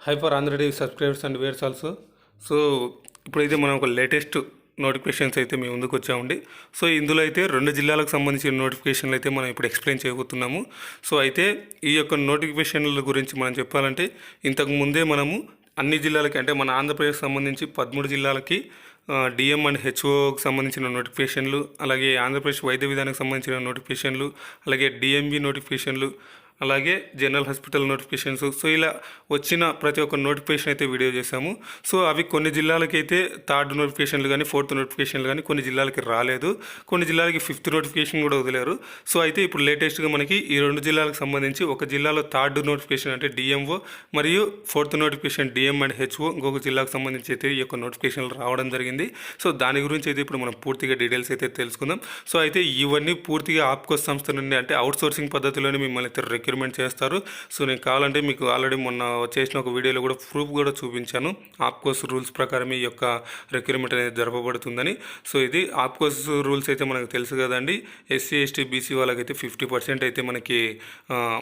High for ఆంధ్రడి subscribers and వేర్స్ also. So ఇప్పుడైతే మనం ఒక లేటెస్ట్ నోటిఫికేషన్స్ అయితే మేము ముందుకు వచ్చామండి. సో ఇందులో అయితే 2 జిల్లాలకు సంబంధించిన నోటిఫికేషన్లు అయితే మనం ఇప్పుడు ఎక్స్ప్లెయిన్ చేయబోతున్నాము. సో అయితే ఈ యొక్క నోటిఫికేషన్ల గురించి మనం చెప్పాలంటే ఇంతకు ముందే మనము అన్ని జిల్లాలకి అంటే మన ఆంధ్రప్రదేశ్కి సంబంధించి 13 జిల్లాలకి డిఎం అండ్ హెచ్ఓకి సంబంధించిన నోటిఫికేషన్లు, అలాగే ఆంధ్రప్రదేశ్ వైద్య విధానానికి సంబంధించిన నోటిఫికేషన్లు, అలాగే డిఎంబి నోటిఫికేషన్లు, అలాగే జనరల్ హాస్పిటల్ నోటిఫికేషన్స్. సో ఇలా వచ్చిన ప్రతి ఒక్క నోటిఫికేషన్ అయితే వీడియో చేశాము. సో అవి కొన్ని జిల్లాలకి అయితే 3rd నోటిఫికేషన్లు కానీ 4th నోటిఫికేషన్లు కానీ కొన్ని జిల్లాలకి రాలేదు, కొన్ని జిల్లాలకి 5th నోటిఫికేషన్ కూడా వదిలేరు. సో అయితే ఇప్పుడు లేటెస్ట్గా మనకి ఈ 2 జిల్లాలకు సంబంధించి ఒక జిల్లాలో 3rd నోటిఫికేషన్ అంటే డిఎంఓ మరియు 4th notification DM and HO, ఇంకొక జిల్లాకు సంబంధించి అయితే ఈ యొక్క నోటిఫికేషన్లు రావడం జరిగింది. సో దాని గురించి అయితే ఇప్పుడు మనం పూర్తిగా డీటెయిల్స్ అయితే తెలుసుకుందాం. సో అయితే ఇవన్నీ పూర్తిగా ఆప్కోస్ సంస్థ నుండి అంటే అవుట్సోర్సింగ్ పద్ధతిలోనే మిమ్మల్ని అయితే రిక్రూట్మెంట్ చేస్తారు. సో నేను కావాలంటే మీకు ఆల్రెడీ మొన్న చేసిన ఒక వీడియోలో కూడా ప్రూఫ్ కూడా చూపించాను. ఆప్కోస్ రూల్స్ ప్రకారం ఈ యొక్క రిక్రూట్మెంట్ అనేది జరపబడుతుందని. సో ఇది ఆప్కోస్ రూల్స్ అయితే మనకు తెలుసు కదండి. ఎస్సీ ఎస్టీ బీసీ వాళ్ళకైతే 50% అయితే మనకి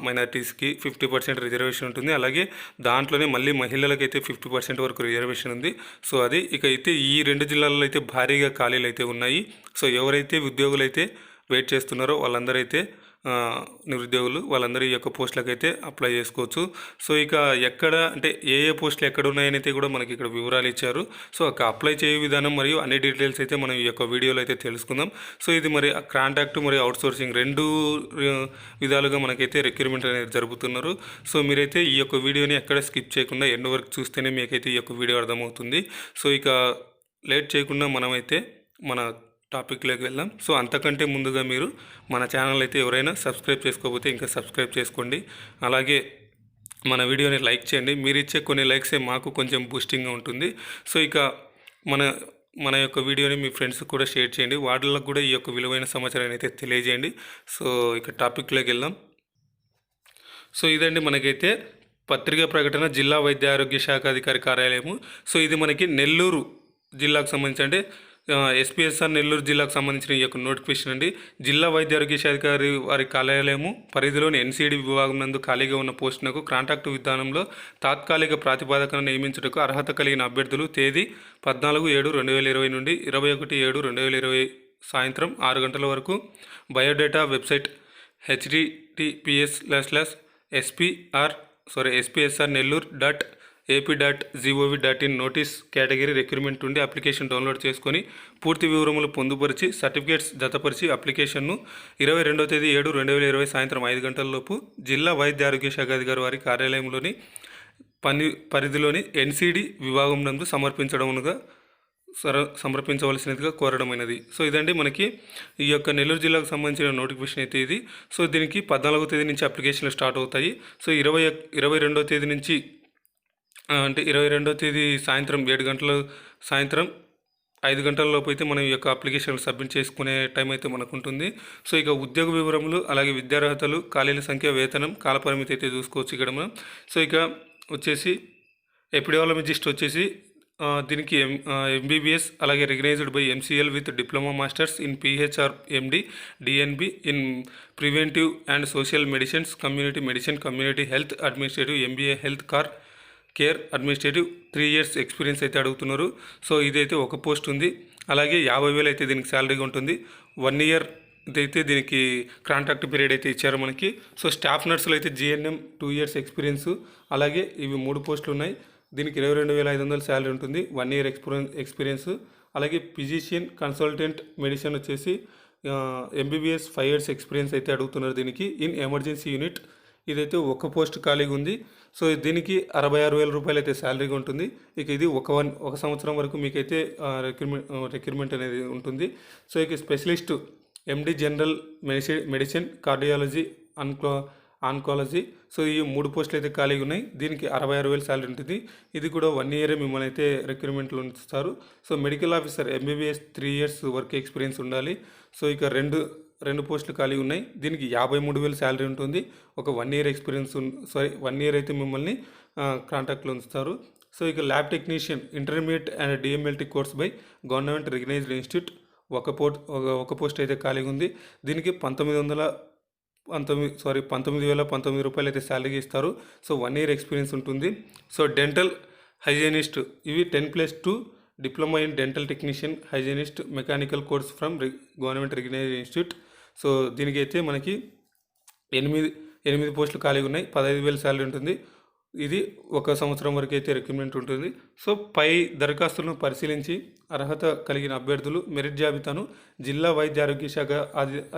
మైనారిటీస్కి 50% రిజర్వేషన్ ఉంటుంది. అలాగే దాంట్లోనే మళ్ళీ మహిళలకైతే 50% వరకు రిజర్వేషన్ ఉంది. సో అది ఇక అయితే ఈ 2 జిల్లాల్లో అయితే భారీగా ఖాళీలు అయితే ఉన్నాయి. సో ఎవరైతే ఉద్యోగులు అయితే వెయిట్ చేస్తున్నారో వాళ్ళందరైతే నిరుద్యోగులు వాళ్ళందరూ ఈ యొక్క పోస్టులకు అయితే అప్లై చేసుకోవచ్చు. సో ఇక ఎక్కడ అంటే ఏ పోస్టులు ఎక్కడ ఉన్నాయని అయితే కూడా మనకి ఇక్కడ వివరాలు ఇచ్చారు. సో అప్లై చేయ విధానం మరియు అన్ని డీటెయిల్స్ అయితే మనం ఈ యొక్క వీడియోలో అయితే తెలుసుకుందాం. సో ఇది మరి కాంట్రాక్ట్ మరియు అవుట్సోర్సింగ్ 2 విధాలుగా మనకైతే రిక్రూట్మెంట్ అనేది జరుపుతున్నారు. సో మీరైతే ఈ యొక్క వీడియోని ఎక్కడ స్కిప్ చేయకుండా ఎండ్ వరకు చూస్తేనే మీకైతే ఈ యొక్క వీడియో అర్థమవుతుంది. సో ఇక లేట్ చేయకుండా మనమైతే మన టాపిక్లోకి వెళ్దాం. సో అంతకంటే ముందుగా మీరు మన ఛానల్ అయితే ఎవరైనా సబ్స్క్రైబ్ చేసుకోకపోతే ఇంకా సబ్స్క్రైబ్ చేసుకోండి. అలాగే మన వీడియోని లైక్ చేయండి. మీరు ఇచ్చే కొన్ని లైక్సే మాకు కొంచెం బూస్టింగ్గా ఉంటుంది. సో ఇక మన యొక్క వీడియోని మీ ఫ్రెండ్స్కి కూడా షేర్ చేయండి. వాళ్ళకు కూడా ఈ యొక్క విలువైన సమాచారాన్ని అయితే తెలియజేయండి. సో ఇక టాపిక్లోకి వెళ్దాం. సో ఇదండి మనకైతే పత్రికా ప్రకటన జిల్లా వైద్య ఆరోగ్య శాఖ అధికారి కార్యాలయము. సో ఇది మనకి నెల్లూరు జిల్లాకు సంబంధించి అంటే ఎస్పీఎస్ఆర్ నెల్లూరు జిల్లాకు సంబంధించిన ఈ యొక్క నోటిఫికేషన్ అండి. జిల్లా వైద్య ఆరోగ్య శాఖాధికారి వారి కార్యాలయము పరిధిలోని ఎన్సీడీ విభాగం నందు ఖాళీగా ఉన్న పోస్టునకు కాంట్రాక్టు విధానంలో తాత్కాలిక ప్రాతిపదికన నియమించుటకు అర్హత కలిగిన అభ్యర్థులు తేదీ 14/7/2020 నుండి 21/7/2020 సాయంత్రం 6 గంటల వరకు biodata website https://spsr-nellore.ap.gov.in notice category recruitment నుండి అప్లికేషన్ డౌన్లోడ్ చేసుకొని పూర్తి వివరములు పొందుపరిచి సర్టిఫికేట్స్ జతపరిచి అప్లికేషన్ను 22/7/2020 సాయంత్రం 5 గంటలలోపు జిల్లా వైద్య ఆరోగ్య శాఖ అధికారి వారి కార్యాలయంలోని పరిధిలోని ఎన్సీడీ విభాగం నందు సమర్పించవలసినదిగా కోరడమైనది. సో ఇదండి మనకి ఈ యొక్క నెల్లూరు జిల్లాకు సంబంధించిన నోటిఫికేషన్ అయితే ఇది. సో దీనికి 14వ తేదీ నుంచి అప్లికేషన్లు స్టార్ట్ అవుతాయి. సో 22వ తేదీ నుంచి అంటే 22వ తేదీ సాయంత్రం 7 గంటల సాయంత్రం 5 గంటల లోపు అయితే మనం ఈ యొక్క అప్లికేషన్ సబ్మిట్ చేసుకునే టైం అయితే మనకు ఉంటుంది. సో ఇక ఉద్యోగ వివరములు అలాగే విద్యార్హతలు, ఖాళీల సంఖ్య, వేతనం, కాలపరిమితి అయితే చూసుకోవచ్చు ఇక్కడ మనం. సో ఇక వచ్చేసి ఎపిడెమియాలజిస్ట్ వచ్చేసి దీనికి ఎంబీబీఎస్ అలాగే recognised by MCL with diploma masters in PHR MD DNB in preventive and social medicines, community medicine, community health administrative, MBA health care administrative 3 years experience అయితే అడుగుతున్నారు. సో ఇదైతే ఒక పోస్ట్ ఉంది. అలాగే 50,000 అయితే దీనికి శాలరీగా ఉంటుంది. 1 year ఇదైతే దీనికి కాంట్రాక్ట్ పీరియడ్ అయితే ఇచ్చారు మనకి. సో స్టాఫ్ నర్సులు అయితే జిఎన్ఎం 2 years ఎక్స్పీరియన్స్. అలాగే ఇవి 3 పోస్టులు ఉన్నాయి. దీనికి 22,500 శాలరీ ఉంటుంది. 1 year ఎక్స్పీరియన్స్. అలాగే ఫిజిషియన్ కన్సల్టెంట్ మెడిసిన్ వచ్చేసి ఎంబీబీఎస్ 5 years ఎక్స్పీరియన్స్ అయితే అడుగుతున్నారు దీనికి ఇన్ ఎమర్జెన్సీ యూనిట్. ఇదైతే ఒక పోస్ట్ ఖాళీగా ఉంది. సో దీనికి 66,000 రూపాయలు అయితే శాలరీగా ఉంటుంది. ఇక ఇది ఒక సంవత్సరం వరకు మీకైతే రిక్రూట్మెంట్ అనేది ఉంటుంది. సో ఇక స్పెషలిస్ట్ ఎండి general medicine, cardiology, oncology. So ఈ 3 పోస్టులు అయితే ఖాళీగా ఉన్నాయి. దీనికి 66,000 శాలరీ ఉంటుంది. ఇది కూడా 1 year మిమ్మల్ని అయితే రిక్రూట్మెంట్లో ఉంచుతారు. So medical officer MBBS 3 years work experience ఉండాలి. సో ఇక రెండు పోస్టులు ఖాళీగా ఉన్నాయి. దీనికి 53,000 శాలరీ ఉంటుంది. ఒక 1 year ఎక్స్పీరియన్స్ 1 year అయితే మిమ్మల్ని కాంట్రాక్ట్లో ఉంచుతారు. సో ఇక lab technician intermediate and DMLT course by government recognised institute ఒక పోస్ట్ అయితే ఖాళీగా ఉంది. దీనికి 19,000 19,019 రూపాయలు అయితే శాలరీ ఇస్తారు. సో 1 ఇయర్ ఎక్స్పీరియన్స్ ఉంటుంది. సో డెంటల్ హైజీనిస్ట్ ఇవి 10+2 diploma in dental technician hygienist mechanical course from government recognised institute. So దీనికి అయితే మనకి 8 పోస్టులు ఖాళీగా ఉన్నాయి. 15,000 శాలరీ ఉంటుంది. ఇది 1 సంవత్సరం వరకు అయితే రిక్రూట్మెంట్ ఉంటుంది. సో పై దరఖాస్తులను పరిశీలించి అర్హత కలిగిన అభ్యర్థులు మెరిట్ జాబితాను జిల్లా వైద్య ఆరోగ్య శాఖ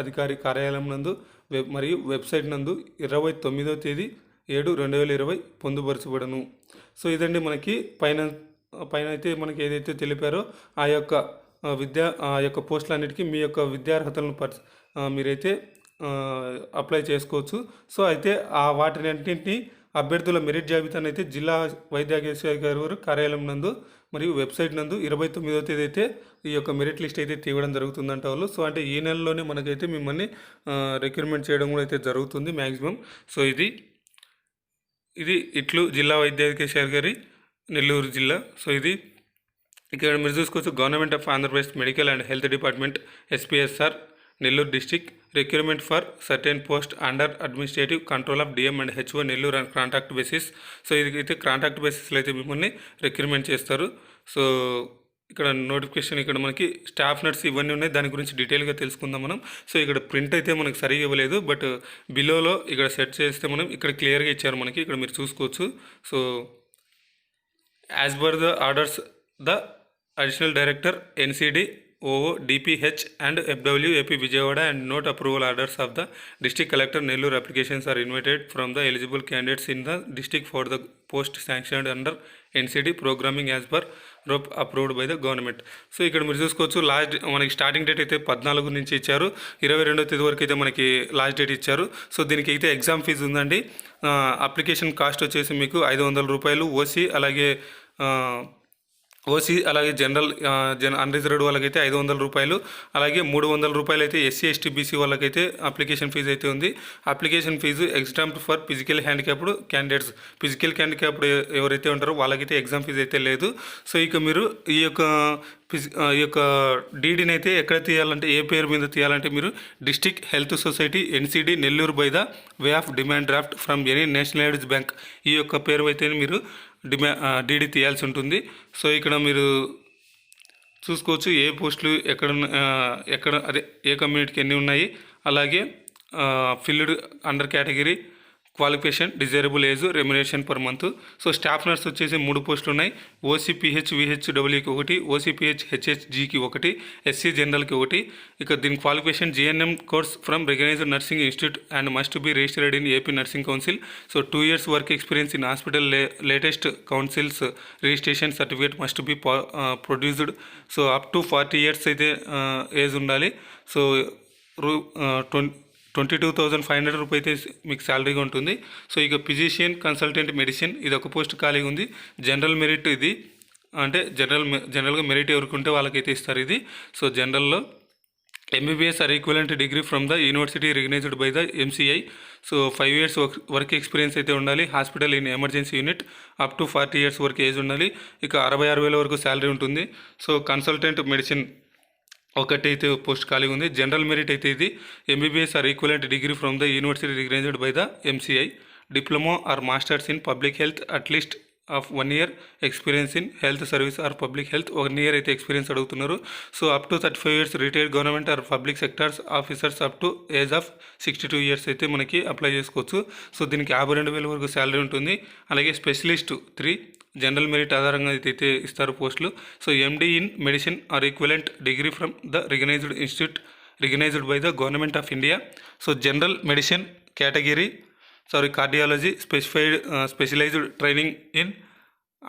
అధికారి కార్యాలయం నందు మరియు వెబ్సైట్ నందు 29వ తేదీ 7/2020 పొందుపరచబడను. సో ఇదండి మనకి పైన అయితే మనకి ఏదైతే తెలిపారో ఆ యొక్క పోస్టులన్నిటికీ మీ యొక్క విద్యార్హతలను మీరైతే అప్లై చేసుకోవచ్చు. సో అయితే వాటిని అన్నింటినీ అభ్యర్థుల మెరిట్ జాబితాను అయితే జిల్లా వైద్య ఆరోగ్య శాఖ గారి కార్యాలయం నందు మరియు వెబ్సైట్ నందు 29వ తేదీ అయితే ఈ యొక్క మెరిట్ లిస్ట్ అయితే తీయడం జరుగుతుందంట వాళ్ళు. సో అంటే ఈ నెలలోనే మనకైతే మిమ్మల్ని రిక్రూట్మెంట్ చేయడం కూడా అయితే జరుగుతుంది మ్యాక్సిమం. సో ఇది ఇట్లు జిల్లా వైద్య ఆరోగ్య శాఖ గారి నెల్లూరు జిల్లా. సో ఇది ఇక్కడ మీరు చూసుకోవచ్చు government of Andhra Pradesh medical and health department SPSR Nellore district recruitment for certain post under administrative control of DM and HO Nellore and contract basis. So ఇది అయితే కాంట్రాక్ట్ బేసిస్లో అయితే మిమ్మల్ని రిక్రూట్మెంట్ చేస్తారు. సో ఇక్కడ నోటిఫికేషన్ ఇక్కడ మనకి స్టాఫ్ నర్స్ ఇవన్నీ ఉన్నాయి, దాని గురించి డీటెయిల్గా తెలుసుకుందాం మనం. సో ఇక్కడ ప్రింట్ అయితే మనకు సరిగా ఇవ్వలేదు, బట్ బిలోలో ఇక్కడ సెట్ చేస్తే మనం ఇక్కడ క్లియర్గా ఇచ్చారు మనకి, ఇక్కడ మీరు చూసుకోవచ్చు. So as per the orders the additional director NCD OO DPH and FW AP Vijayawada and note approval orders of the district collector Nellore applications are invited from the eligible candidates in the district for the post sanctioned under NCD programming as per ROP approved by the government. So ఇక్కడ మీరు చూసుకోవచ్చు మనకి starting date అయితే 14 నుంచి ఇచ్చారు, 22వ తేదీ వరకు అయితే మనకి లాస్ట్ డేట్ ఇచ్చారు. సో దీనికి అయితే ఎగ్జామ్ ఫీజు ఉందండి. అప్లికేషన్ కాస్ట్ వచ్చేసి మీకు 500 రూపాయలు. ఓసీ అలాగే జనరల్ అన్రిజర్వ్డ్ వాళ్ళకైతే 500 రూపాయలు, అలాగే 300 రూపాయలు అయితే SC ST BC వాళ్ళకైతే అప్లికేషన్ ఫీజు అయితే ఉంది. Application fee exam for physical handicapped candidates, physical handicapped ఎవరైతే ఉంటారో వాళ్ళకైతే ఎగ్జామ్ ఫీజు అయితే లేదు. సో ఇక మీరు ఈ యొక్క డీడీని అయితే ఎక్కడ తీయాలంటే, ఏ పేరు మీద తీయాలంటే మీరు district health society NCD Nellore by the way of demand draft from any nationalised bank, ఈ యొక్క పేరు అయితే మీరు డీడీ తీయాల్సి ఉంటుంది. సో ఇక్కడ మీరు చూసుకోవచ్చు ఏ పోస్టులు ఎక్కడ అదే ఏ కమ్యూనిటీకి ఎన్ని ఉన్నాయి, అలాగే filled under category, qualification, desirable age, remuneration per month. So staff nurse వచ్చేసి 3 పోస్టులు ఉన్నాయి. OCPH VHWకి 1, OCPH HHGకి 1, SC జనరల్కి 1. ఇక దీని qualification GNM course from recognised nursing institute and must be registered in AP nursing council. So 2 years work experience in hospital, latest councils registration certificate must be produced. So up to 40 years అయితే age ఉండాలి. So 22,500 రూపాయలు అయితే మీకు శాలరీగా ఉంటుంది. So ఇక physician consultant medicine ఇది ఒక post ఖాళీగా ఉంది. జనరల్ మెరిట్ ఇది అంటే జనరల్గా మెరిట్ ఎవరికి ఉంటే వాళ్ళకైతే ఇస్తారు ఇది. సో జనరల్లో MBBS or equivalent degree from the university recognised by the MCI. So 5 years work experience అయితే ఉండాలి. Hospital in emergency unit, up to 40 years వరకు ఏజ్ ఉండాలి. ఇక 66,000 వరకు శాలరీ ఉంటుంది. సో కన్సల్టెంట్ మెడిసిన్ ఒకటైతే పోస్ట్ ఖాళీ ఉంది. జనరల్ మెరిట్ అయితే ఇది MBBS or equivalent degree from the university recognised by the MCI, diploma or masters in public health at least of 1 year experience in health service or public health, 1 year అయితే experience అడుగుతున్నారు. So up to 35 years retired government or public sectors officers up to age of 62 years అయితే మనకి apply చేసుకోవచ్చు. So దీనికి 52,000 వరకు salary ఉంటుంది. అలాగే specialist 3 general merit ఆధారంగా అయితే ఇస్తారు పోస్టులు. So MD in medicine or equivalent degree from the recognised institute recognised by the government of India. So general medicine category cardiology specialised training in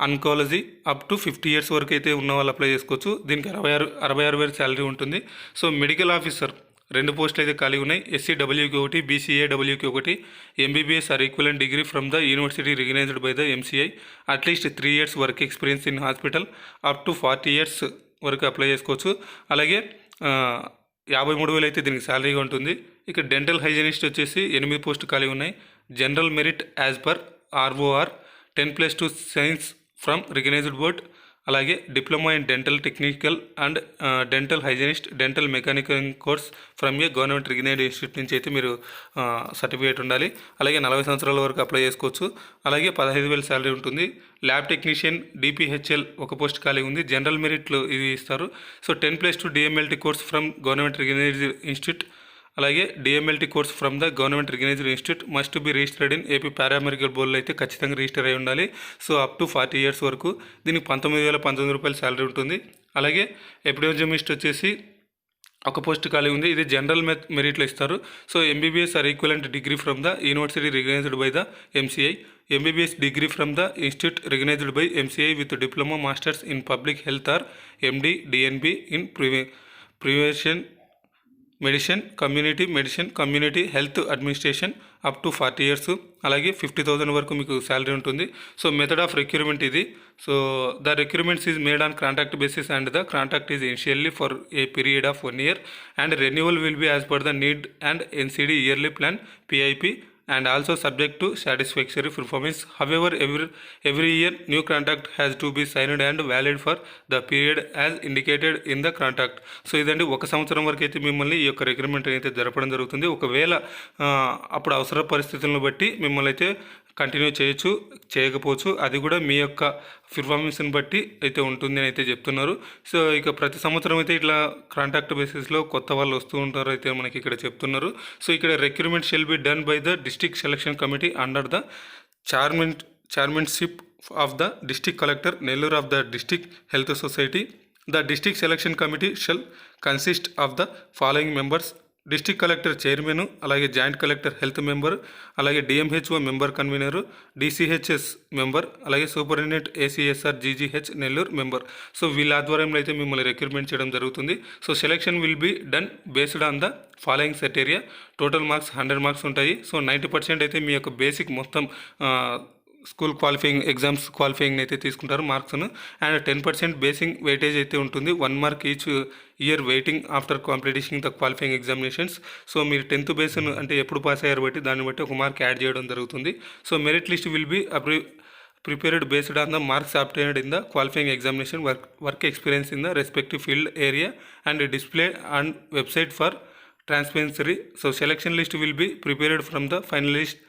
oncology up to 50 years వరకు అయితే ఉన్న వాళ్ళు apply చేసుకోవచ్చు. దీనికి 66,000 శాలరీ ఉంటుంది. So medical officer 2 పోస్టులు అయితే ఖాళీ ఉన్నాయి. SCWకి 1, BCAWకి 1, MBBS or equivalent degree from the university recognised by the MCI, at least 3 years work experience in hospital, up to 40 years వరకు అప్లై చేసుకోవచ్చు. అలాగే 53,000 అయితే దీనికి శాలరీగా ఉంటుంది. ఇక డెంటల్ హైజీనిస్ట్ వచ్చేసి 8 పోస్టులు ఖాళీ ఉన్నాయి. General merit as per ROR 10+2 science from recognised board, అలాగే diploma in dental technical and dental hygienist dental mechanical course from a government recognised institute నుంచి అయితే మీరు సర్టిఫికేట్ ఉండాలి. అలాగే 40 సంవత్సరాల వరకు అప్లై చేసుకోవచ్చు. అలాగే 15,000 శాలరీ ఉంటుంది. ల్యాబ్ టెక్నీషియన్ డిపిహెచ్ఎల్ ఒక పోస్ట్ ఖాళీ ఉంది. జనరల్ మెరిట్లు ఇది ఇస్తారు. So 10+2 DMLT course from government recognised institute, అలాగే DMLT course from the government recognised institute must be registered in AP paramedical బోర్డులో అయితే ఖచ్చితంగా రిజిస్టర్ అయి ఉండాలి. సో అప్ టు 40 years వరకు. దీనికి 19,019 రూపాయలు శాలరీ ఉంటుంది. అలాగే ఎపిడెమియాలజిస్ట్ వచ్చేసి ఒక పోస్ట్ ఖాళీ ఉంది. ఇది జనరల్ మెరిట్లో ఇస్తారు. So MBBS or equivalent degree from the university recognised by the MCI, MBBS degree from the institute recognised by MCI with diploma masters in public health or MD DNB in prevention medicine community health administration up to 40 years. అలాగే 50,000 వరకు మీకు salary ఉంటుంది. So method of recruitment ఇది. So the recruitments is made on contract basis and the contract is initially for a period of 1 year and renewal will be as per the need and NCD yearly plan PIP and also subject to satisfactory performance. However, every year new contract has to be signed and valid for the period as indicated in the contract. So ఇదండి, 1 సంవత్సరం వరకు అయితే మిమ్మల్ని ఈ యొక్క recruitment అయితే జరపడం జరుగుతుంది. ఒకవేళ అప్పుడు అవసర పరిస్థితులను బట్టి మిమ్మల్ని అయితే కంటిన్యూ చేయకపోవచ్చు. అది కూడా మీ యొక్క పెర్ఫార్మెన్స్ని బట్టి అయితే ఉంటుంది అని అయితే చెప్తున్నారు. సో ఇక ప్రతి సంవత్సరం అయితే ఇట్లా కాంట్రాక్ట్ బేసిస్లో కొత్త వాళ్ళు వస్తూ ఉంటారు అయితే మనకి ఇక్కడ చెప్తున్నారు. సో ఇక్కడ recruitment shall be done by the district selection committee under the chairmanship of the district collector, Nellore of the district health society. The district selection committee shall consist of the following members: district collector chairman, అలాగే joint collector health member, అలాగే DMHO member convener, DCHS member, అలాగే superintendent ACSR GGH Nellore member. So వీళ్ళ ఆధ్వర్యంలో అయితే మిమ్మల్ని recruitment చేయడం జరుగుతుంది. So selection will be done based on the following criteria. Total marks 100 marks ఉంటాయి. సో 90% అయితే మీ యొక్క బేసిక్ మొత్తం స్కూల్ క్వాలిఫైయింగ్ అయితే తీసుకుంటారు మార్క్స్ను. అండ్ 10% బేసింగ్ వెయిటేజ్ అయితే ఉంటుంది. 1 mark each year waiting after completing the qualifying examinations. So మీరు 10th బేస్ అంటే ఎప్పుడు పాస్ అయ్యారు బట్టి దాన్ని బట్టి 1 mark యాడ్ చేయడం జరుగుతుంది. So merit list will be prepared based on the marks obtained in the qualifying examination, work experience in the respective field area and displayed on website for transparency. So selection list will be prepared from the finalized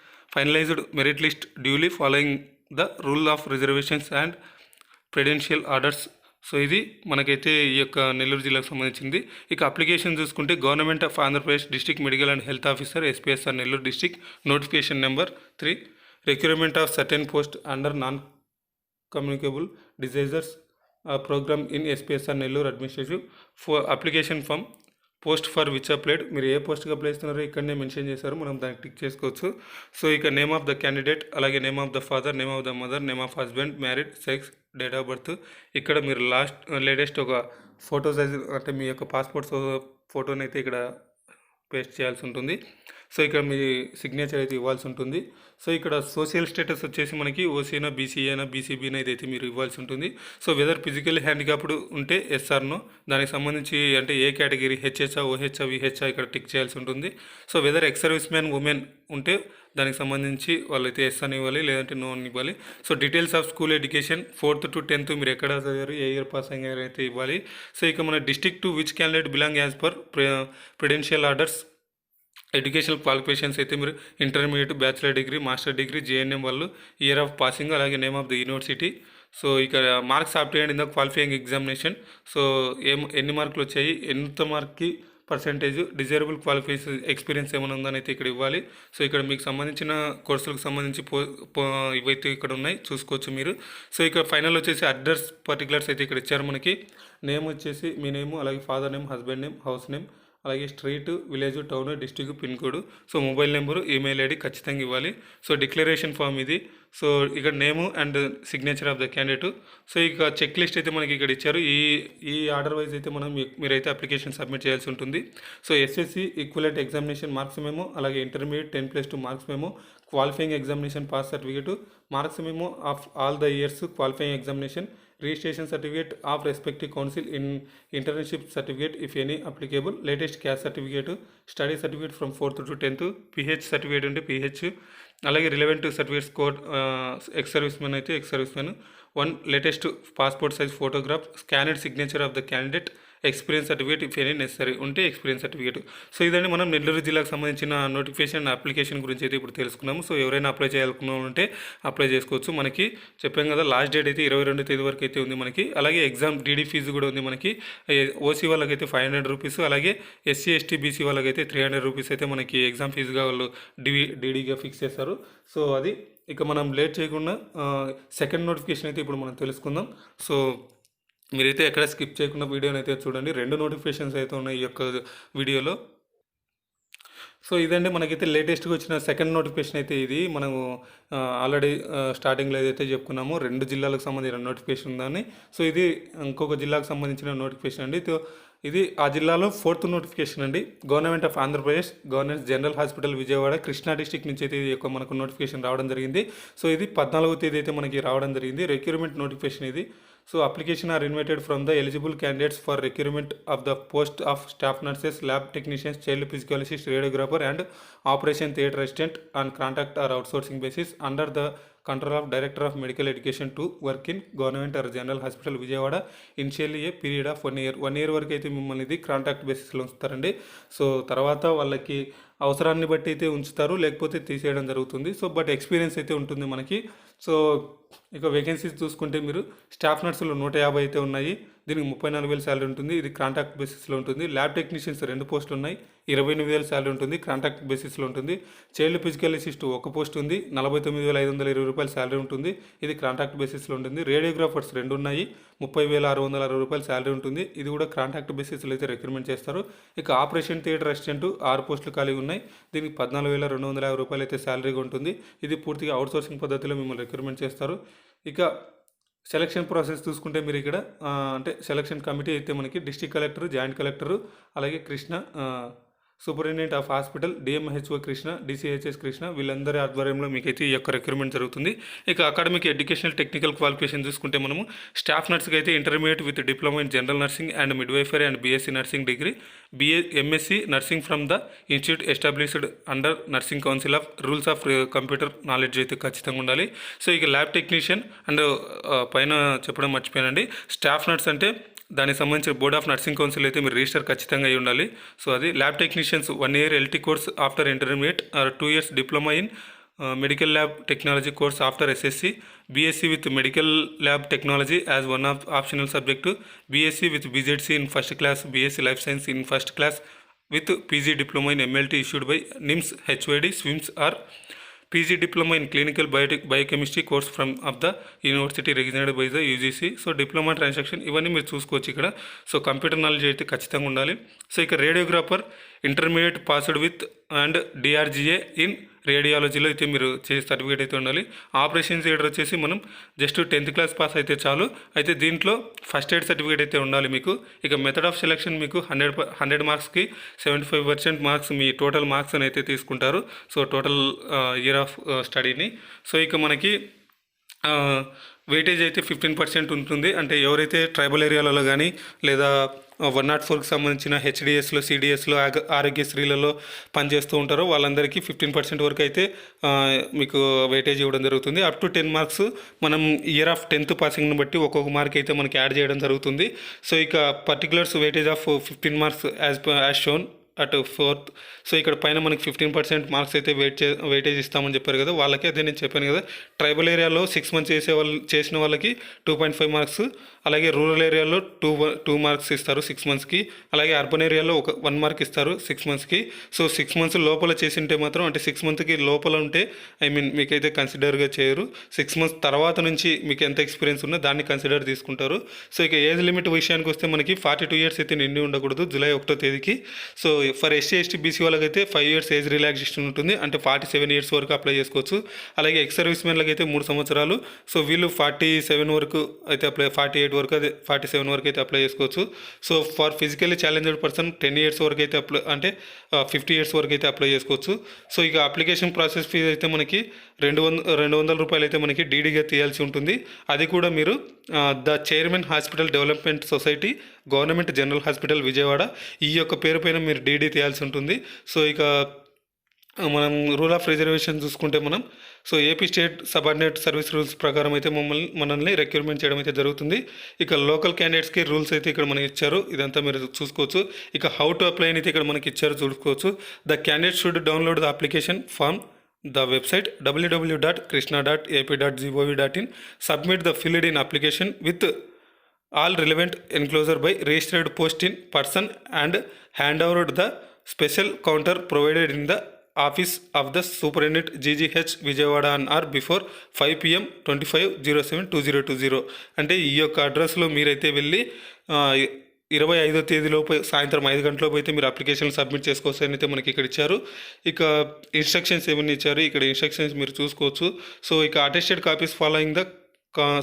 merit list duly following the rule of reservations and prudential orders. So ఇది మనకైతే ఈ యొక్క నెల్లూరు జిల్లాకు సంబంధించింది. ఇక application చూసుకుంటే government of Andhra Pradesh district medical and health officer SPSR Nellore district notification number 3 recruitment of certain post under non communicable diseases programme in SPSR Nellore administrative application form post for which applied. మీరు ఏ పోస్ట్కి అప్లై చేస్తున్నారో ఇక్కడనే mention చేశారు, మనం దానికి tick చేసుకోవచ్చు. So ఇక నేమ్ ఆఫ్ ద క్యాండిడేట్, అలాగే name of the father, name of the mother, name of husband, married, sex, date of birth. ఇక్కడ మీరు లేటెస్ట్ ఒక ఫోటో సైజ్ అంటే మీ యొక్క పాస్పోర్ట్ ఫోటోని అయితే ఇక్కడ పేస్ట్ చేయాల్సి ఉంటుంది. సో ఇక్కడ మీ సిగ్నేచర్ అయితే ఇవ్వాల్సి ఉంటుంది. సో ఇక్కడ సోషల్ స్టేటస్ వచ్చేసి మనకి ఓసీనా, బీసీఏనా, బీసీబీనా ఇదైతే మీరు ఇవ్వాల్సి ఉంటుంది. సో వెదర్ ఫిజికల్ హ్యాండిక్యాప్డ్ ఉంటే ఎస్ఆర్నో, దానికి సంబంధించి అంటే ఏ కేటగిరీ హెచ్హెచ్ఆ, ఓహెచ్ఆ, విహెచ్ఆ ఇక్కడ టిక్ చేయాల్సి ఉంటుంది. So whether ex service man woman ఉంటే దానికి సంబంధించి వాళ్ళైతే ఎస్ అని ఇవ్వాలి, లేదంటే నో అని ఇవ్వాలి. So details of school education 4th to 10th మీరు ఎక్కడ చదివారు, ఏ ఇయర్ పాస్ అయ్యారు అయితే ఇవ్వాలి. సో ఇక మన district to which candidate belong as per prudential orders. Educational qualifications అయితే మీరు intermediate, bachelor degree, master degree, GNM వాళ్ళు, ఇయర్ ఆఫ్ పాసింగ్, అలాగే name of the university. So ఇక marks obtained in the qualifying examination. So ఎన్ని మార్కులు వచ్చాయి, ఎంత మార్క్కి పర్సెంటేజ్, డిజైరబుల్ క్వాలిఫికేషన్ ఎక్స్పీరియన్స్ ఏమైనా ఉందని అయితే ఇక్కడ ఇవ్వాలి. సో ఇక్కడ మీకు సంబంధించిన కోర్సులకు సంబంధించి ఇవైతే ఇక్కడ ఉన్నాయి, చూసుకోవచ్చు మీరు. సో ఇక్కడ ఫైనల్ వచ్చేసి అడ్రస్ పర్టికులర్స్ అయితే ఇక్కడ ఇచ్చారు మనకి. నేమ్ వచ్చేసి మీ నేమ్, అలాగే father name, husband name, house name, అలాగే street, village, town, district, pin code. So mobile number, email ID ఖచ్చితంగా ఇవ్వాలి. సో డిక్లరేషన్ ఫామ్ ఇది. సో ఇక్కడ name and signature of the candidate. So ఇక చెక్ లిస్ట్ అయితే మనకి ఇక్కడ ఇచ్చారు. ఈ ఆర్డర్ వైజ్ అయితే మీరైతే అప్లికేషన్ సబ్మిట్ చేయాల్సి ఉంటుంది. So SSC equivalent examination marks memo, అలాగే intermediate 10+2 marks memo, qualifying examination pass certificate, marks memo of all the years qualifying examination, registration certificate of respective council in internship certificate if any applicable, latest caste certificate, study certificate from 4th to 10th, PH certificate ఉంటే PH, అలాగే relevant certificates code, ex service men అయితే ex service men, 1 latest passport size photograph, scanned signature of the candidate, experience certificate if any necessary ఉంటే experience certificate. So ఇదండి మనం నెల్లూరు జిల్లాకు సంబంధించిన notification application గురించి అయితే ఇప్పుడు తెలుసుకున్నాము. సో ఎవరైనా అప్లై చేయాలనుకుంటే అప్లై చేసుకోవచ్చు. మనకి చెప్పాం కదా లాస్ట్ డేట్ అయితే 22వ తేదీ వరకు అయితే ఉంది మనకి. అలాగే ఎగ్జామ్ డీడీ ఫీజు కూడా ఉంది మనకి. ఓసీ వాళ్ళకైతే 500 రూపీస్, అలాగే ఎస్సీ ఎస్టీ బీసీ వాళ్ళకైతే 300 రూపీస్ అయితే మనకి ఎగ్జామ్ ఫీజుగా వాళ్ళు డీడీగా ఫిక్స్ చేస్తారు. సో అది ఇక మనం లేట్ చేయకుండా సెకండ్ నోటిఫికేషన్ అయితే ఇప్పుడు మనం తెలుసుకుందాం. సో మీరైతే ఎక్కడ స్కిప్ చేయకుండా వీడియోని అయితే చూడండి. 2 నోటిఫికేషన్స్ అయితే ఉన్నాయి ఈ యొక్క వీడియోలో. సో ఇదండి మనకైతే లేటెస్ట్గా వచ్చిన సెకండ్ నోటిఫికేషన్ అయితే ఇది. మనము ఆల్రెడీ స్టార్టింగ్లో ఏదైతే చెప్పుకున్నామో 2 జిల్లాలకు సంబంధించిన నోటిఫికేషన్ ఉందని. సో ఇది ఇంకొక జిల్లాకు సంబంధించిన నోటిఫికేషన్ అండి. ఇది ఆ జిల్లాలో 4th నోటిఫికేషన్ అండి. Government of Andhra Pradesh government general hospital Vijayawada Krishna district నుంచి అయితే ఇది మనకు నోటిఫికేషన్ రావడం జరిగింది. సో ఇది 14వ తేదీ అయితే మనకి రావడం జరిగింది. రిక్రూట్మెంట్ నోటిఫికేషన్ ఇది. So application are invited from the eligible candidates for recruitment of the post of staff nurses, lab technicians, child physiologist, radiographer and operation theatre assistant on contract or outsourcing basis under the control of Director of Medical Education to work in Government or General Hospital Vijayawada initially a period of 1 year. 1 year వరకు అయితే మిమ్మల్ని ఇది contract బేసిస్లో ఉంచుతారండి. So తర్వాత వాళ్ళకి అవసరాన్ని బట్టి అయితే ఉంచుతారు, లేకపోతే తీసేయడం జరుగుతుంది. సో బట్ ఎక్స్పీరియన్స్ అయితే ఉంటుంది మనకి. సో ఇక వేకెన్సీస్ చూసుకుంటే మీరు స్టాఫ్ నర్సులు 150 అయితే ఉన్నాయి. దీనికి 34,000 శాలరీ ఉంటుంది. ఇది కాంట్రాక్ట్ బేసిస్లో ఉంటుంది. ల్యాబ్ టెక్నీషియన్స్ 2 పోస్టులు ఉన్నాయి, 28,000 శాలరీ ఉంటుంది, కాంట్రాక్ట్ బేసిస్లో ఉంటుంది. చైల్డ్ ఫిజికల్ అసిస్ట్ 1 పోస్ట్ ఉంది, 49,520 రూపాయల శాలరీ ఉంటుంది. ఇది కాంట్రాక్ట్ బేసిస్లో ఉంటుంది. రేడియోగ్రాఫర్స్ 2 ఉన్నాయి, 30,660 రూపాయల శాలరీ ఉంటుంది. ఇది కూడా కాంట్రాక్ట్ బేసిస్లో అయితే రిక్రూట్మెంట్ చేస్తారు. ఇక ఆపరేషన్ థియేటర్ అసిస్టెంట్ 6 పోస్టులు ఖాళీ ఉన్నాయి. దీనికి 14,250 రూపాయలు అయితే శాలరీగా ఉంటుంది. ఇది పూర్తిగా అవుట్సోర్సింగ్ పద్ధతిలో మిమ్మల్ని రిక్రూట్మెంట్ చేస్తారు. ఇక సెలక్షన్ ప్రాసెస్ చూసుకుంటే మీరు ఇక్కడ అంటే సెలక్షన్ కమిటీ అయితే మనకి డిస్ట్రిక్ట్ కలెక్టర్, జాయింట్ కలెక్టరు, అలాగే Krishna superintendent of hospital DMHO Krishna, DCHS Krishna వీళ్ళందరి ఆధ్వర్యంలో మీకైతే ఈ యొక్క రిక్రూట్మెంట్ జరుగుతుంది. ఇక అకాడమిక్ ఎడ్యుకేషనల్ టెక్నికల్ క్వాలిఫికేషన్ చూసుకుంటే మనము స్టాఫ్ నర్స్కి అయితే intermediate with diploma in general nursing and midwifery and BSc nursing degree, MSc nursing from the institute established under nursing council of rules of computer knowledge అయితే ఖచ్చితంగా ఉండాలి. So ఇక lab technician and పైన చెప్పడం మర్చిపోయానండి, staff nurse అంటే దానికి సంబంధించిన బోర్డ్ ఆఫ్ నర్సింగ్ కౌన్సిల్ అయితే మీరు రిజిస్టర్ ఖచ్చితంగా అయి ఉండాలి. సో అది lab technicians 1 year LT course after intermediate or 2 years diploma in medical lab technology course after SSC, BSc with medical lab technology as one of optional subject, BSc with BZC in first class, BSc life science in first class with PG diploma in MLT issued by NIMS HYD SWIMS or PG diploma in clinical biochemistry course from of the university recognized by the UGC. So diploma transaction ఇవన్నీ మీరు చూసుకోవచ్చు ఇక్కడ. So computer knowledge అయితే ఖచ్చితంగా ఉండాలి. So ఇక radiographer intermediate passed with and DRGA in రేడియాలజీలో అయితే మీరు చేసే సర్టిఫికేట్ అయితే ఉండాలి. ఆపరేషన్ థియేటర్ వచ్చేసి మనం జస్ట్ 10th క్లాస్ పాస్ అయితే చాలు. అయితే దీంట్లో ఫస్ట్ ఎయిడ్ సర్టిఫికేట్ అయితే ఉండాలి మీకు. ఇక మెథడ్ ఆఫ్ సెలెక్షన్ మీకు 100 మార్క్స్కి 75% మార్క్స్ మీ టోటల్ మార్క్స్ అని అయితే తీసుకుంటారు. సో టోటల్ ఇయర్ ఆఫ్ స్టడీని. సో ఇక మనకి వెయిటేజ్ అయితే 15% ఉంటుంది. అంటే ఎవరైతే ట్రైబల్ ఏరియాలలో కానీ లేదా 104కి సంబంధించిన హెచ్డిఎస్లో, సిడిఎస్లో, ఆరోగ్యశ్రీలలో పనిచేస్తూ ఉంటారో వాళ్ళందరికీ 15% వరకు అయితే మీకు వెయిటేజ్ ఇవ్వడం జరుగుతుంది. అప్ టు 10 మార్క్స్ మనం ఇయర్ ఆఫ్ 10th పాసింగ్ని బట్టి ఒక్కొక్క మార్క్ అయితే మనకి యాడ్ చేయడం జరుగుతుంది. సో ఇక particulars weightage of 15 marks as shown అటు 4th. సో ఇక్కడ పైన మనకి 15% మార్క్స్ అయితే వెయిటేజ్ ఇస్తామని చెప్పారు కదా, వాళ్ళకి అదే నేను చెప్పాను కదా. ట్రైబల్ ఏరియాలో 6 months చేసిన వాళ్ళకి 2.5 మార్క్స్, అలాగే రూరల్ ఏరియాలో 2 మార్క్స్ ఇస్తారు 6 monthsకి, అలాగే అర్బన్ ఏరియాలో 1 మార్క్ ఇస్తారు 6 monthsకి. సో 6 months లోపల చేసింటే మాత్రం, అంటే 6 monthsకి లోపల ఉంటే మీకైతే కన్సిడర్గా చేయరు. 6 months తర్వాత నుంచి మీకు ఎంత ఎక్స్పీరియన్స్ ఉన్నా దాన్ని కన్సిడర్ తీసుకుంటారు. సో ఇక ఏజ్ లిమిట్ విషయానికి వస్తే మనకి 42 years అయితే నిండి ఉండకూడదు జూలై 1వ తేదీకి. So for SC ST BC వాళ్ళకైతే 5 years ఏజ్ రిలాక్సేషన్ ఉంటుంది, అంటే 47 years వరకు అప్లై చేసుకోవచ్చు. అలాగే ఎక్స్ సర్వీస్ మెన్లకి అయితే 3 సంవత్సరాలు. సో వీళ్ళు 47 వరకు అయితే 48 వరకు అదే 47 వరకు అయితే అప్లై చేసుకోవచ్చు. So for physically challenged person 10 years వరకు అయితే అప్లై, అంటే 50 years వరకు అయితే అప్లై చేసుకోవచ్చు. సో ఇక అప్లికేషన్ ప్రాసెస్ ఫీజు అయితే మనకి 200 రూపాయలు అయితే మనకి డీడీగా తీయాల్సి ఉంటుంది. అది కూడా మీరు the chairman hospital development society, government general hospital Vijayawada, ఈ యొక్క పేరు పైన మీరు డీడీ తీయాల్సి ఉంటుంది. సో ఇక మనం రూల్ ఆఫ్ రిజర్వేషన్ చూసుకుంటే మనం AP state subordinate service rules ప్రకారం అయితే మనల్ని రిక్రూట్మెంట్ చేయడం అయితే జరుగుతుంది. ఇక లోకల్ క్యాండిడేట్స్కి రూల్స్ అయితే ఇక్కడ మనకి ఇచ్చారు, ఇదంతా మీరు చూసుకోవచ్చు. ఇక హౌ టు అప్లై అయితే ఇక్కడ మనకి ఇచ్చారు చూసుకోవచ్చు. The candidate should download the application form the website www.krishna.ap.gov.in, submit the filled in application with all relevant enclosure by registered post in person and hand over the special counter provided in the office of the superintendent GGH Vijayawada on or before 5 PM 25/07/2020. అంటే ఈ యొక్క అడ్రస్లో మీరైతే వెళ్ళి 25వ తేదీలోపు సాయంత్రం 5 గంటలలోపు అయితే మీరు అప్లికేషన్ సబ్మిట్ చేసుకోవచ్చు అని అయితే మనకి ఇక్కడ ఇచ్చారు. ఇక ఇన్స్ట్రక్షన్స్ ఏమని ఇచ్చారు, ఇక్కడ ఇన్స్ట్రక్షన్స్ మీరు చూసుకోవచ్చు. సో ఇక attested copies following the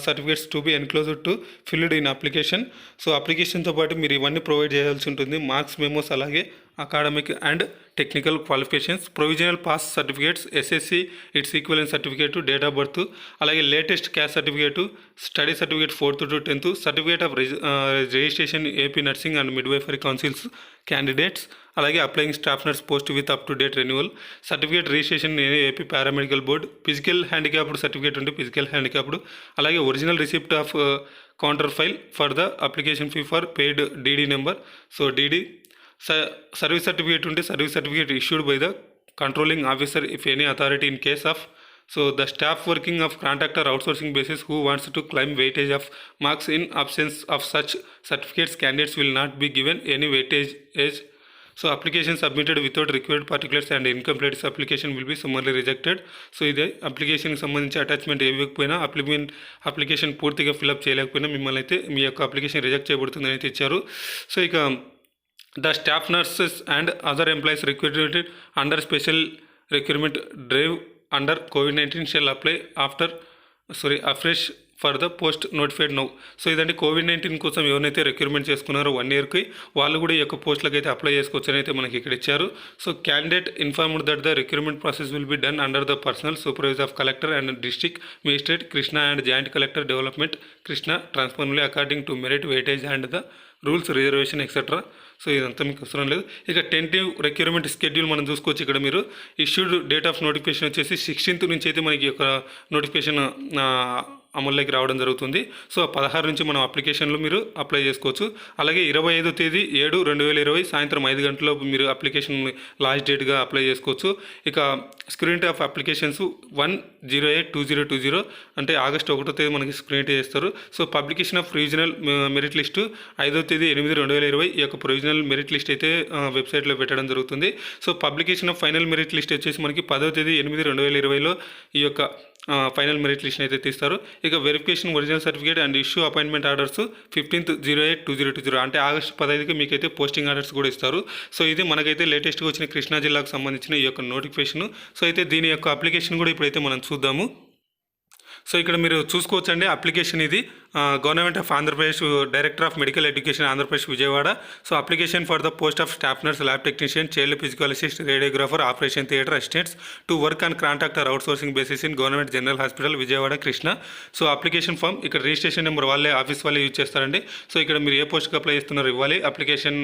certificates to be enclosed to filled in application. So అప్లికేషన్తో పాటు మీరు ఇవన్నీ ప్రొవైడ్ చేయాల్సి ఉంటుంది. మార్క్స్ మెమోస్, అలాగే academic and technical qualifications, provisional pass certificates, SSC its equivalent certificate, date of birth, అలాగే latest caste certificate, study certificate 4th to 10th, certificate of registration AP nursing and midwifery councils candidates, అలాగే applying staff nurse post with up to date renewal, certificate registration AP paramedical board, physical handicapped certificate ఉంటే physical handicapped, అలాగే original receipt of counter file for the application fee for paid DD number. So DD service certificate ఉంటే service certificate issued by the controlling officer if any authority in case of. So the staff working of contract or outsourcing basis who wants to claim weightage of marks in absence of such certificates, candidates will not be given any weightage. So application submitted without required particulars and incomplete application will be summarily rejected. So ఇదే అప్లికేషన్కి సంబంధించి attachment ఇవ్వకపోయినా, application పూర్తిగా fill up చేయలేకపోయినా మిమ్మల్ని అయితే మీ యొక్క application reject చేయబడుతుందని అయితే ఇచ్చారు. సో ఇక the staff nurses and other employees recruited under special recruitment drive under COVID-19 shall apply afresh for the post notified now. So ఇదంటే COVID-19 కోసం ఎవరైతే రిక్రూట్మెంట్ చేసుకున్నారో 1 yearకి వాళ్ళు కూడా ఈ యొక్క పోస్టులకు అయితే అప్లై చేసుకోవచ్చు అని అయితే మనకి ఇక్కడ ఇచ్చారు. So candidate informed that the recruitment process will be done under the personal supervisor of collector and district magistrate Krishna and joint collector development Krishna transparently according to merit weightage and the rules reservation etcetera. So ఇదంతా మీకు అవసరం లేదు. ఇక tentative recruitment schedule మనం చూసుకోవచ్చు. ఇక్కడ మీరు issued date of notification వచ్చేసి 16th నుంచి అయితే మనకి యొక్క నోటిఫికేషన్ అమల్లోకి రావడం జరుగుతుంది. సో 16 నుంచి మనం అప్లికేషన్లు మీరు అప్లై చేసుకోవచ్చు. అలాగే 25వ తేదీ 7/2020 సాయంత్రం 5 గంటలకు మీరు అప్లికేషన్ లాస్ట్ డేట్గా అప్లై చేసుకోవచ్చు. ఇక స్క్రీనింగ్ ఆఫ్ అప్లికేషన్స్ 1/08/2020, అంటే ఆగస్టు 1వ తేదీ మనకి స్క్రీనింగ్ చేస్తారు. So publication of provisional merit list 5వ తేదీ 8/2020 ఈ యొక్క ప్రొవిజనల్ మెరిట్ లిస్ట్ అయితే వెబ్సైట్లో పెట్టడం జరుగుతుంది. So publication of final merit list వచ్చేసి మనకి 10వ తేదీ 8/2020లో ఈ యొక్క ఫైనల్ మెరిట్ లిస్ట్ అయితే తీస్తారు. ఇక verification original certificate and issue appointment orders 15/08/2020, అంటే ఆగస్టు 15కి మీకైతే పోస్టింగ్ ఆర్డర్స్ కూడా ఇస్తారు. సో ఇది మనకైతే లేటెస్ట్గా వచ్చిన కృష్ణా జిల్లాకు సంబంధించిన ఈ యొక్క నోటిఫికేషన్. సో అయితే దీని యొక్క అప్లికేషన్ కూడా ఇప్పుడైతే మనం చూద్దాము. సో ఇక్కడ మీరు చూసుకోవచ్చండి అప్లికేషన్ ఇది government of Andhra Pradesh, director of medical education Andhra Pradesh Vijayawada. So application for the post of staff nurse, lab technician, child physical assist, radiographer, operation theatre assistants to work on contract or outsourcing basis in government general hospital Vijayawada Krishna. So application form ఇక్కడ registration number వాళ్ళే office వాళ్ళే use చేస్తారండి. So ఇక్కడ మీరు ఏ పోస్ట్కి apply చేస్తున్నారో ఇవ్వాలి. Application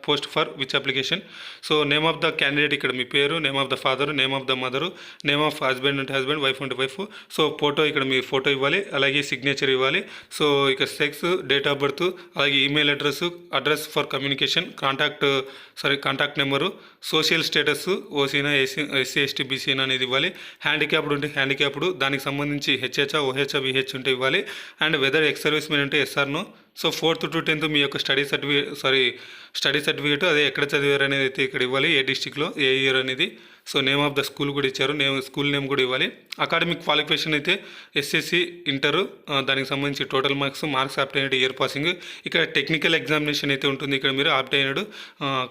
post for which application. So name of the candidate ఇక్కడ మీ పేరు, name of the father, name of the mother, name of husband అంటే హస్బెండ్, వైఫ్ అంటే వైఫ్. సో ఫోటో ఇక్కడ మీ ఫోటో ఇవ్వాలి, అలాగే సిగ్నేచర్ ఇవ్వాలి. సో ఇక సెక్స్, డేట్ ఆఫ్ బర్త్, అలాగే email address for communication, contact number, social status ఓసీనా, ఎస్సీ ఎస్టీ బీసీనా అనేది ఇవ్వాలి. హ్యాండిక్యాప్డ్ ఉంటే హ్యాండిక్యాప్డ్, దానికి సంబంధించి హెచ్హెచ్, ఓహెచ్, విహెచ్ ఉంటే ఇవ్వాలి. And whether ex service men అంటే SR no. So 4th to 10th మీ యొక్క స్టడీ సర్టిఫికేట్, అదే ఎక్కడ చదివారు అనేది అయితే ఇక్కడ ఇవ్వాలి, ఏ డిస్టిక్లో, ఏ ఇయర్ అనేది. So name of the school కూడా ఇచ్చారు, స్కూల్ నేమ్ కూడా ఇవ్వాలి. అకాడమిక్ క్వాలిఫికేషన్ అయితే ఎస్ఎస్సి ఇంటర్, దానికి సంబంధించి total marks obtained, year passing. ఇక్కడ టెక్నికల్ ఎగ్జామినేషన్ అయితే ఉంటుంది. ఇక్కడ మీరు obtained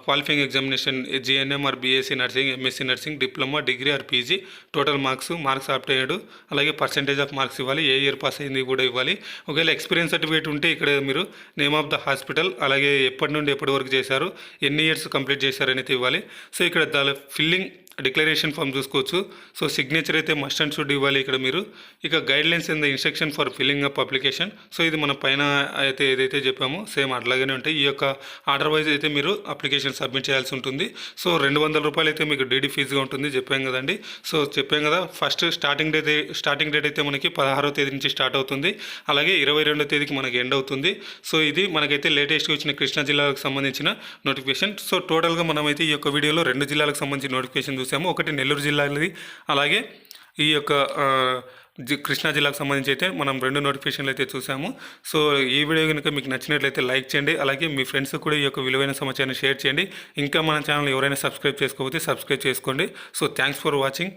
qualifying examination GNM or BSc nursing, MSc nursing, diploma, degree or PG, total marks obtained, అలాగే పర్సెంటేజ్ ఆఫ్ మార్క్స్ ఇవ్వాలి, ఏ ఇయర్ పాస్ అయింది కూడా ఇవ్వాలి. ఒకవేళ ఎక్స్పీరియన్స్ సర్టిఫికేట్ ఉంటే ఇక్కడ మీరు నేమ్ ఆఫ్ ద హాస్పిటల్, అలాగే ఎప్పటి నుండి ఎప్పటి వరకు చేశారు, ఎన్ని ఇయర్స్ కంప్లీట్ చేశారనేది ఇవ్వాలి. సో ఇక్కడ దాని ఫిల్లింగ్ డిక్లరేషన్ ఫామ్ చూసుకోవచ్చు. సో సిగ్నేచర్ అయితే మస్ట్ అండ్ షుడ్ ఇవ్వాలి ఇక్కడ మీరు. ఇక guidelines in the instruction for filling up application. So ఇది మన పైన అయితే ఏదైతే చెప్పామో సేమ్ అట్లాగనే ఉంటాయి. ఈ యొక్క ఆర్డర్ వైజ్ అయితే మీరు అప్లికేషన్ సబ్మిట్ చేయాల్సి ఉంటుంది. సో 200 రూపాయలు అయితే మీకు డీడీ ఫీజుగా ఉంటుంది, చెప్పాం కదండి. సో చెప్పాం కదా, ఫస్ట్ స్టార్టింగ్ డేట్ అయితే మనకి 16వ తేదీ నుంచి స్టార్ట్ అవుతుంది, అలాగే 22వ తేదీకి మనకి ఎండ్ అవుతుంది. సో ఇది మనకైతే లేటెస్ట్గా వచ్చిన కృష్ణా జిల్లాకు సంబంధించిన నోటిఫికేషన్. సో టోటల్గా మనమైతే ఈ యొక్క వీడియోలో 2 జిల్లాలకు సంబంధించిన నోటిఫికేషన్ చూసాము. ఒకటి నెల్లూరు జిల్లాది, అలాగే ఈ యొక్క కృష్ణా జిల్లాకు సంబంధించి అయితే మనం 2 నోటిఫికేషన్లు అయితే చూసాము. సో ఈ వీడియో కనుక మీకు నచ్చినట్లయితే లైక్ చేయండి, అలాగే మీ ఫ్రెండ్స్ కూడా ఈ యొక్క విలువైన సమాచారాన్ని షేర్ చేయండి. ఇంకా మన ఛానల్ ఎవరైనా సబ్స్క్రైబ్ చేసుకోకపోతే సబ్స్క్రైబ్ చేసుకోండి. So thanks for watching.